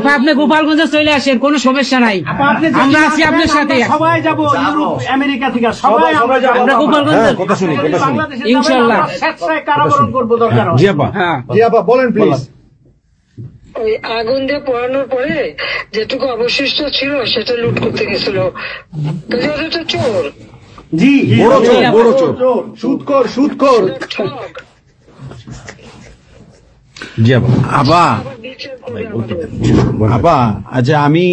আপা আপনি গোপালগঞ্জে চলে আসেন, কোনো সমস্যা নাই, আমরা আছি আপনার সাথে। সবাই যাবো ইউরোপ আমেরিকা থেকে, সবাই আমরা গোপালগঞ্জে কথা শুনি ইনশাআল্লাহ স্বেচ্ছায় কারাবরণ করবো দরকার। জি আপা বলেন প্লিজ। ওই আগুন দিয়ে পোড়ানোর পরে যেটুকু অবশিষ্ট ছিল সেটা লুট করতে গেছিল, ওটা তো চোর। জি, বড় চোর, সুদখোর। জি আপা আচ্ছা আমি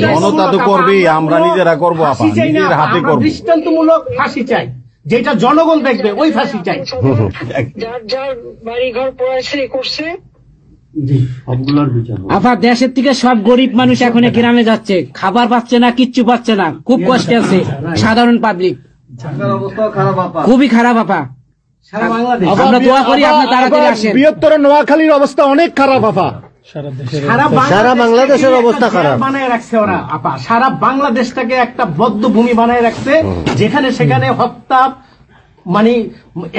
জনতা তো করবে, আমরা নিজেরা করবো আপা, নিজের হাতে করবো। দৃষ্টান্তমূলক ফাঁসি চাই, যেটা জনগণ দেখবে, ওই ফাঁসি চাই। যার যার বাড়ি ঘর পড়াইছে করছে। আপা দেশের থেকে সব গরিব মানুষ এখন গ্রামে যাচ্ছে, খাবার পাচ্ছে না, কিচ্ছু পাচ্ছে না, খুব কষ্টে আছে সাধারণ পাবলিক, খুবই খারাপ আপা। আমরা দোয়া করি আপনি তাড়াতাড়ি আসেন। বৃহত্তর নোয়াখালীর অবস্থা অনেক খারাপ আপা, সারা বাংলাদেশের অবস্থা খারাপ বানায় রাখছে ওরা আপা। সারা বাংলাদেশটাকে একটা বদ্ধ ভূমি বানায় রাখছে, যেখানে সেখানে হত্যা, মানে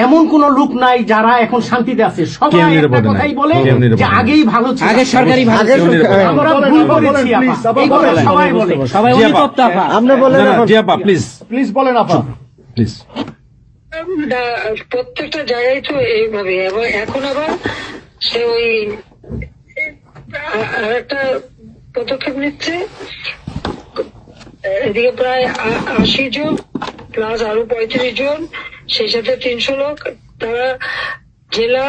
এমন কোন লোক নাই যারা এখন শান্তিতে আছে। সবাই একটা কথাই বলে যে আগেই ভালো ছিল, আগে সরকারি ভালো ছিল। আমরা ভুল করেছি আপা, এই কথা সবাই বলে, সবাই অনুতপ্ত আপা। আপনি বলেন জি আপা, প্লিজ বলেন আপা, প্লিজ। প্রত্যেকটা জায়গায় তো এইভাবে, এবং এখন আবার সে ওই আরেকটা পদক্ষেপ নিচ্ছে, এদিকে প্রায় 80 জন প্লাস আরো 35 জন, সেই সাথে 300 লোক, তারা জেলা,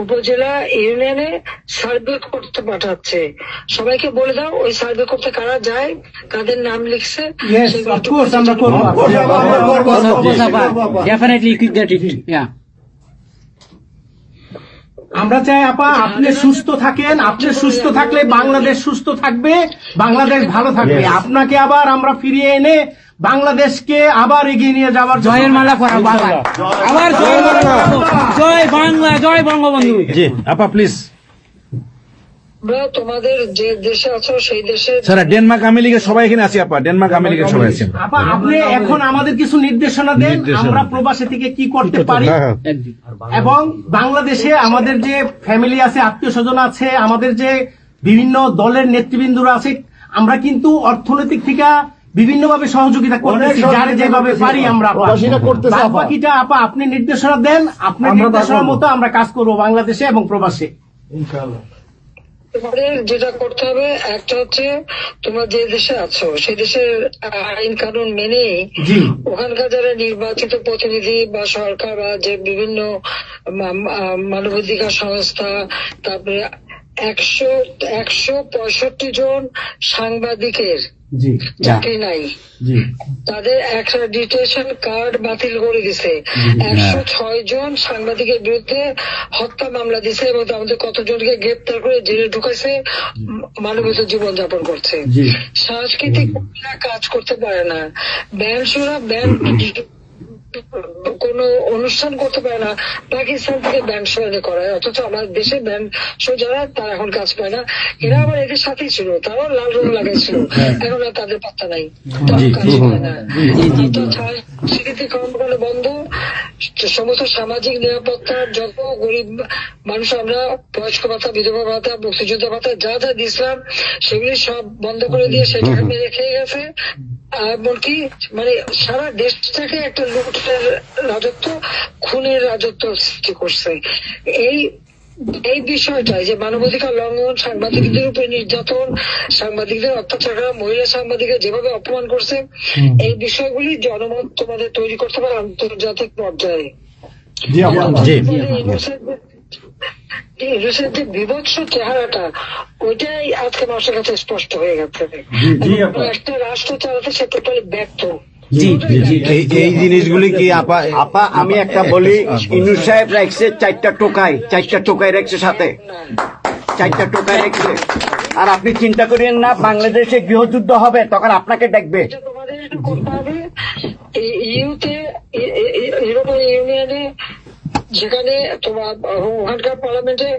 উপজেলা, ইউনিয়নে সার্ভে করতে পাঠাচ্ছে। সবাইকে বলে দাও ওই সার্ভে করতে কারা যায়, কাদের নাম লিখছে। আমরা চাই আপা আপনি সুস্থ থাকেন, আপনি সুস্থ থাকলে বাংলাদেশ সুস্থ থাকবে, বাংলাদেশ ভালো থাকবে। আপনাকে আবার আমরা ফিরিয়ে এনে বাংলাদেশকে আবার এগিয়ে নিয়ে যাওয়ার জয়ের মালা পরাবো, আবার জয় বাংলা, জয় বঙ্গবন্ধু। জি আপা প্লিজ। তোমাদের যে দেশে আছো সেই দেশে ডেনমার্ক আমেরিকার সবাই এখানে আছি আপা, ডেনমার্ক আমেরিকার সবাই আছেন আপা। আপনি এখন আমাদের কিছু নির্দেশনা দেন, আমরা প্রবাসী থেকে কি করতে পারি, এবং বাংলাদেশে আমাদের যে ফ্যামিলি আছে, আত্মীয় স্বজন আছে, আমাদের যে বিভিন্ন দলের নেতৃবৃন্দরা আছে, আমরা কিন্তু অর্থনৈতিক থেকে বিভিন্ন ভাবে সহযোগিতা করতেছি, যার যেভাবে পারি আমরা। বাকিটা আপা আপনি নির্দেশনা দেন, আপনার নির্দেশনার মতো আমরা কাজ করবো বাংলাদেশে এবং প্রবাসে। তোমাদের যেটা করতে হবে, একটা হচ্ছে তোমরা যে দেশে আছো সেই দেশের আইন কানুন মেনে ওখানকার যারা নির্বাচিত প্রতিনিধি বা সরকার বা যে বিভিন্ন মানবাধিকার সংস্থা, তারপরে 165 জন সাংবাদিকের চাকরি নাই, তাদের অ্যাক্রেডিটেশন কার্ড বাতিল করে দিছে। 106 জন সাংবাদিকের বিরুদ্ধে হত্যা মামলা দিছে, এবং আমাদের কতজনকে গ্রেপ্তার করে জেলে ঢুকাইছে, মানবিত জীবন যাপন করছে। সাংস্কৃতিক কাজ করতে পারে না, ব্যান্ড শোরা, ব্যান্ড কোন অনুষ্ঠান করতে পারে না, পাকিস্তান থেকে ব্যান্ড শো এনে করায়, অথচ আমার দেশে ব্যান্ড শো যারা তারা এখন কাজ পায় না। এরা আবার এদের সাথেই ছিল, তারাও লাল রং লাগাইছিল, এখন আর তাদের পাত্তা নাই, কাজ পায় না। স্বীকৃতি কর্মকাণ্ড বন্ধ, সমস্ত সামাজিক নিরাপত্তার যত গরিব মানুষ আমরা বয়স্ক ভাতা, বিধবা ভাতা, মুক্তিযোদ্ধা ভাতা যা যা দিয়েছিলাম সেগুলি সব বন্ধ করে দিয়ে সেটাকে মেরে খেয়ে গেছে। এমনকি মানে সারা দেশটাকে একটা লুটের রাজত্ব, খুনের রাজত্ব সৃষ্টি করছে। এই বিষয়টাই যে মানবাধিকার লঙ্ঘন, সাংবাদিকদের উপরে নির্যাতন, সাংবাদিকদের অত্যাচার করা, মহিলা সাংবাদিকদের যেভাবে অপমান করছে, এই বিষয়গুলি জনমত তোমাদের তৈরি করতে পারে আন্তর্জাতিক পর্যায়ে। ইউনুসের যে বিভৎস চেহারাটা, ওইটাই আজকে মানুষের কাছে স্পষ্ট হয়ে গেছে। একটা রাষ্ট্র চালাতে সে টোটালি ব্যর্থ। এই জিনিসগুলি কি আপা আমি একটা বলি, ইউনুস সাহেব রাখছে 4টা টোকাই রাখছে, সাথে 4টা টোকাই রাখছে। আর আপনি চিন্তা করেন না বাংলাদেশে গৃহযুদ্ধ হবে, তখন আপনাকে দেখবে। তোমাদের করতে হবে ইউরোপিয়ান ইউনিয়নে, যেখানে তোমার ওখানকার পার্লামেন্টে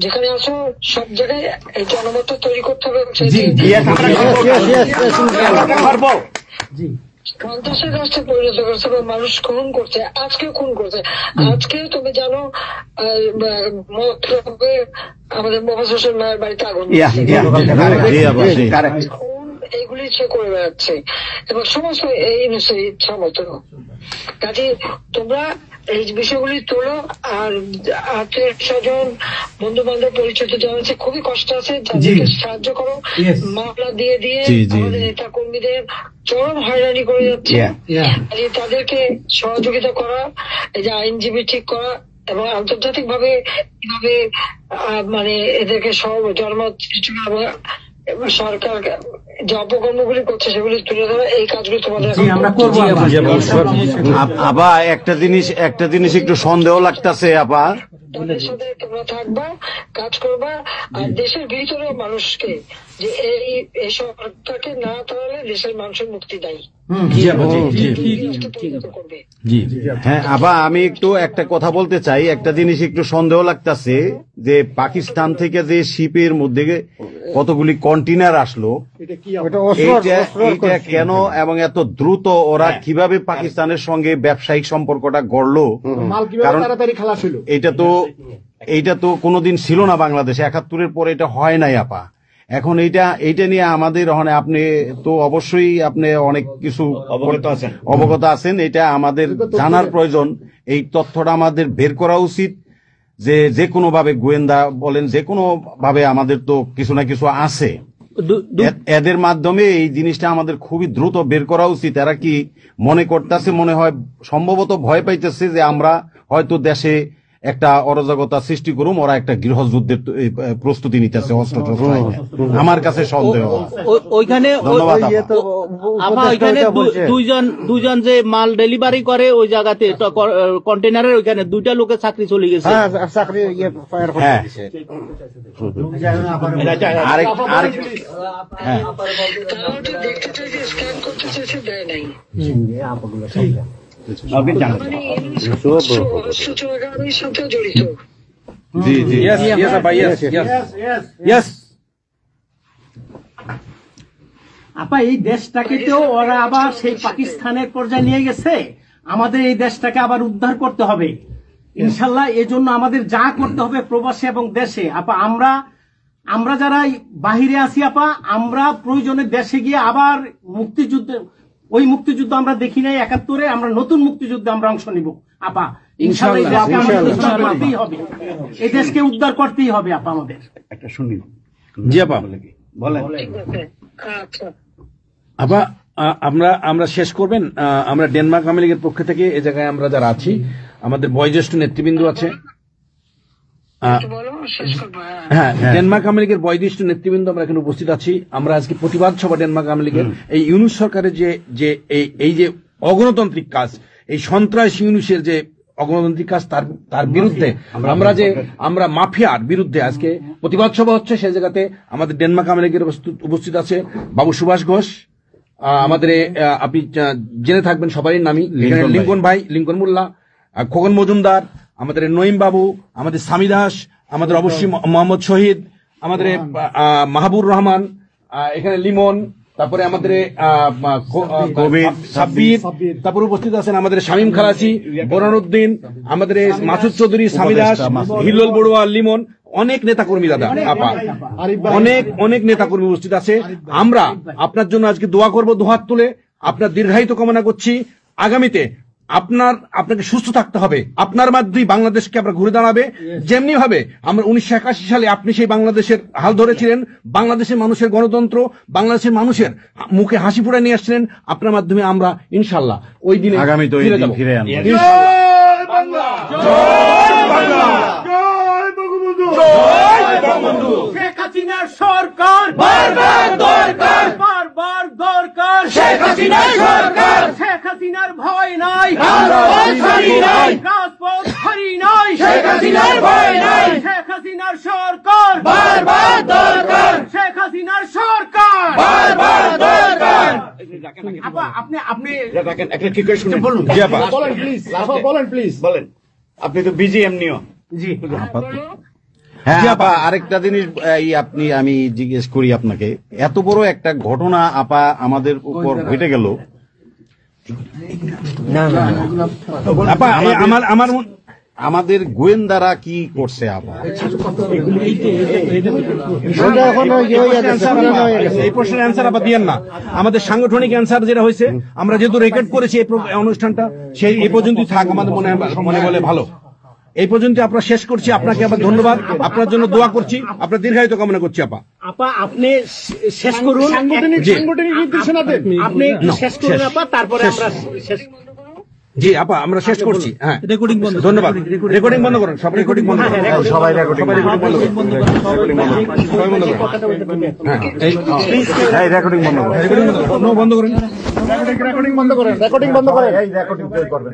যেখানে আছো, সব জায়গায় এই জনমত তৈরি করতে হবে। সন্ত্রাসের রাষ্ট্রে পরিণত করছে এবং মানুষ খুন করছে, আজকে খুন করছে। আজকে তুমি জানো মতলবে আমাদের মোহাম্মদ হোসেন মায়ের বাড়িতে আগুন দিয়েছে। এইগুলি সে করে বেড়াচ্ছে এবং সমস্ত এই ইচ্ছা মতো। কাজে তোমরা এই বিষয়গুলি তোলো, আর আত্মীয় স্বজন বন্ধু বান্ধব পরিচিত জানাচ্ছে খুবই কষ্ট আছে, যাদেরকে সাহায্য করো। মামলা দিয়ে দিয়ে আমাদের নেতা কর্মীদের চরম হয়রানি করে যাচ্ছে, তাদেরকে সহযোগিতা করা, এই যে আইনজীবী ঠিক করা এবং আন্তর্জাতিক ভাবে কিভাবে মানে এদেরকে সব জনমত এবং সরকার যে অপকর্মগুলি করছে সেগুলি তুলে ধরা, এই কাজগুলি তোমাদের আমরা করবো। আবা একটা জিনিস একটু সন্দেহ লাগতেছে আপা, তাদের সাথে তোমরা থাকবা, কাজ করবা, আর দেশের ভিতরে মানুষকে যে এই সরকারকে না তাহলে দেশের মানুষের মুক্তি দেয়। হ্যাঁ আপা, আমি একটু একটা কথা বলতে চাই। একটা জিনিস একটু সন্দেহ লাগতেছে যে পাকিস্তান থেকে যে শিপের মধ্যে কতগুলি কন্টেনার আসলো, এইটা কেন এবং এত দ্রুত ওরা কিভাবে পাকিস্তানের সঙ্গে ব্যবসায়িক সম্পর্কটা গড়লো? কারণ এইটা তো কোনোদিন ছিল না বাংলাদেশে, 71-এর পরে এটা হয় নাই আপা। এখন এইটা নিয়ে আমাদের আপনি তো অবশ্যই আপনি অনেক কিছু অবগত আছেন, এটা আমাদের জানার প্রয়োজন। এই তথ্যটা আমাদের বের করা উচিত যে কোনো ভাবে, গোয়েন্দা বলেন, যে কোনো ভাবে আমাদের তো কিছু না কিছু আছে, এদের মাধ্যমে এই জিনিসটা আমাদের খুবই দ্রুত বের করা উচিত। এরা কি মনে করতেছে, মনে হয় সম্ভবত ভয় পাইতেছে যে আমরা হয়তো দেশে একটা অরাজকতা সৃষ্টি করুম, ওরা একটা গৃহযুদ্ধের প্রস্তুতি নিতেছে, অস্ত্র আমার কাছে সন্দেহ। ওইখানে দুইজন যে মাল ডেলিভারি করে ওই জায়গাতে কন্টেনারের ওইখানে 2টা লোকের চাকরি চলে গেছে। দেখতে চাইছে, স্ক্যান করতে চাইছে, দেয় নাই। সাথে জড়িত। আপা এই দেশটাকে তো ওরা আবার সেই পাকিস্তানের পর্যায়ে নিয়ে গেছে, আমাদের এই দেশটাকে আবার উদ্ধার করতে হবে ইনশাল্লাহ। এজন্য আমাদের যা করতে হবে প্রবাসী এবং দেশে, আপা আমরা যারা বাহিরে আছি আপা, আমরা প্রয়োজনে দেশে গিয়ে আবার ওই মুক্তিযুদ্ধ আমরা দেখি নাই 71-এ, আমরা নতুন মুক্তিযুদ্ধে আমরা অংশ নিব আপা ইনশাল্লাহ। এই দেশকে আমাদের উদ্ধার করতেই হবে, এই দেশকে উদ্ধার করতেই হবে আপা আমাদের। একটা শুনি। জি আপা বলেন। আপা আমরা শেষ করবেন। আমরা ডেনমার্ক আওয়ামী লীগের পক্ষ থেকে এই জায়গায় আমরা যারা আছি, আমাদের বয়োজ্যেষ্ঠ নেতৃবৃন্দ আছে। হ্যাঁ, ডেনমার্ক আওয়ামী লীগের বয়োজ্যেষ্ঠ নেতৃবৃন্দ আমরা এখানে উপস্থিত আছি। আমরা আজকে প্রতিবাদ সভা ডেনমার্ক আওয়ামী লীগের এই ইউনুস সরকারের এই যে অগণতান্ত্রিক কাজ, এই সন্ত্রাসী ইউনুসের যে অগণতান্ত্রিক কাজ, তার বিরুদ্ধে আমরা মাফিয়ার বিরুদ্ধে আজকে প্রতিবাদ সভা হচ্ছে। সেই জায়গাতে আমাদের ডেনমার্ক আওয়ামী লীগের উপস্থিত আছে বাবু সুভাষ ঘোষ, আমাদের আপনি জেনে থাকবেন সবারই নামই, লিঙ্কন ভাই, লিঙ্কন মোল্লা, খোকন মজুমদার, আমাদের নঈম বাবু, আমাদের স্বামী দাস, আমাদের অবশ্যই মোহাম্মদ শহীদ, আমাদের মাহবুর রহমান, এখানে লিমন, তারপরে আমাদের সাব্বির, তারপরে উপস্থিত আছেন আমাদের শামীম খালাসি, বোরানুদ্দিন, আমাদের মাসুদ চৌধুরী, স্বামী দাস, হিল্লোল বড়ুয়া, লিমন, অনেক নেতাকর্মী দাদা আপা, অনেক নেতাকর্মী উপস্থিত আছে। আমরা আপনার জন্য আজকে দোয়া করব, দুহাত তুলে আপনার দীর্ঘায়িত কামনা করছি। আগামীতে আপনাকে সুস্থ থাকতে হবে, আপনার মাধ্যমেই বাংলাদেশকে আমরা ঘুরে দাঁড়াবে। যেমনি ভাবে আমরা 1981 সালে আপনি সেই বাংলাদেশের হাল ধরেছিলেন, বাংলাদেশের মানুষের গণতন্ত্র, বাংলাদেশের মানুষের মুখে হাসি ফুটায় নিয়ে আসছিলেন, আপনার মাধ্যমে আমরা ইনশাল্লাহ ওই দিনে আগামীতে ফিরে আনবো। শেখ হাসিনার সরকার বারবার দরকার, বারবার দরকার। শেখ হাসিনার সরকার, শেখ হাসিনার ভয় নাই, রাজপথ হারি নাই, রাজপথ হারি নাই। শেখ হাসিনার ভয় নাই, শেখ হাসিনার সরকার বারবার দরকার, শেখ হাসিনার সরকার বারবার দরকার। আপা আপনি একটা কি করে শুনুন, বলুন বলেন প্লিজ বলেন। আপনি তো বিজি এমনিও। জি হ্যাঁ আপা, আরেকটা জিনিস আমি জিজ্ঞেস করি আপনাকে, এত বড় একটা ঘটনা আপা আমাদের উপর ঘটে গেল, আপা আমার আমাদের গোয়েন্দারা কি করছে আপা? এই প্রশ্নের অ্যান্সার আবার দিয়েন না। আমাদের সাংগঠনিক অ্যান্সার যেটা হয়েছে, আমরা যেহেতু রেকর্ড করেছি এই অনুষ্ঠানটা, সেই এই পর্যন্তই থাক, আমাদের মনে বলে ভালো। এই পর্যন্ত আমরা শেষ করছি। আপনাকে আবার ধন্যবাদ, আপনার জন্য দোয়া করছি, আপনার দীর্ঘায়িত কামনা করছি। আপা আপনি শেষ করুন, সাংগঠনিক নির্দেশনা দেন, আপনি শেষ করুন আপা, তারপরে আমরা শেষ। জি আপা, আমরা শেষ করছি। হ্যাঁ, রেকর্ডিং বন্ধ। ধন্যবাদ। রেকর্ডিং বন্ধ করুন, সব রেকর্ডিং বন্ধ করুন, সবাই রেকর্ডিং বন্ধ করুন, সবাই বন্ধ করুন, সবাই বন্ধ করুন। হ্যাঁ, এই রেকর্ডিং বন্ধ করুন, রেকর্ডিং বন্ধ করুন, রেকর্ডিং বন্ধ করেন, রেকর্ডিং বন্ধ করেন, এই রেকর্ডিং করবেন।